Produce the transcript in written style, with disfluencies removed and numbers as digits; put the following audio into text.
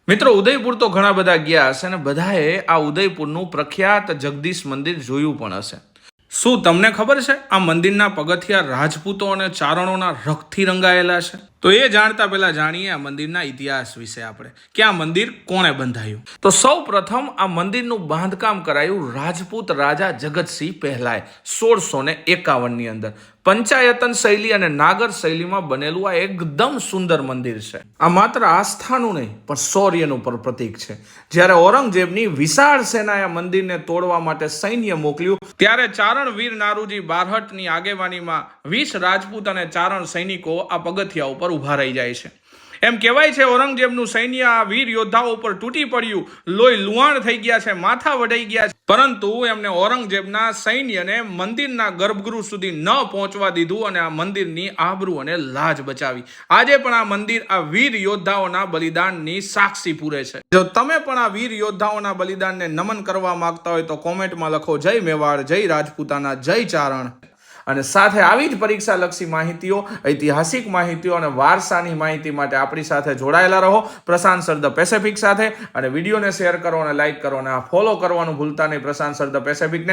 મિત્રો ઉદયપુર તો ઘણા બધા ગયા હશે ને બધાએ આ ઉદયપુરનું પ્રખ્યાત જગદીશ મંદિર જોયું પણ હશે। શું તમને ખબર છે આ મંદિરના પગથિયા રાજપૂતો અને ચારણોના રક્તથી રંગાયેલા છે? તો એ જાણતા પહેલા જાણીએ આ મંદિરના ઇતિહાસ વિશે આપણે કે આ મંદિર કોણે બંધાયું। તો સૌ પ્રથમ આ મંદિરનું બાંધકામ કરાયું રાજપૂત રાજા જગતસિંહ પહેલાએ 1651 ની અંદર। પંચાયતન શૈલી અને નાગર શૈલીમાં બનેલું આ એકદમ સુંદર મંદિર છે। આ માત્ર આસ્થાનું નહીં પણ શૌર્યનું પણ પ્રતીક છે। જ્યારે ઔરંગઝેબની વિશાળ સેનાએ આ મંદિરને તોડવા માટે સૈન્ય મોકલ્યું ત્યારે ચારણ વીર નારુજી બારહટની આગેવાનીમાં 20 રાજપૂત અને ચારણ સૈનિકો આ પગથિયા ઉપર ઉભા રહી જાય છે। એમ કહેવાય છે ઔરંગઝેબનું સૈન્ય આ વીર યોદ્ધાઓ ઉપર તૂટી પડ્યું, લોહી લુહાણ થઈ ગયા છે, માથા વઢાઈ ગયા છે, પરંતુ એમને ઔરંગઝેબના સૈન્યને મંદિરના ગર્ભગૃહ સુધી ન પહોંચવા દીધું અને આ મંદિરની આબરૂ અને લાજ બચાવી। આજે પણ આ મંદિર આ વીર યોદ્ધાઓના બલિદાનની સાક્ષી પૂરે છે। જો તમે પણ આ વીર યોદ્ધાઓના બલિદાનને નમન કરવા માંગતા હોય તો કોમેન્ટમાં લખો જય મેવાડ, જય રાજપૂતાના, જય ચારણ। અને સાથે આવી જ પરીક્ષાલક્ષી માહિતીઓ, ઐતિહાસિક માહિતીઓ અને વારસાની માહિતી માટે આપણી સાથે જોડાયેલા રહો પ્રશાંત સર ધ પેસિફિક સાથે। અને વિડીયોને શેર કરો અને લાઇક કરો અને આ ફોલો કરવાનું ભૂલતા નહીં પ્રશાંત સર ધ પેસિફિકને।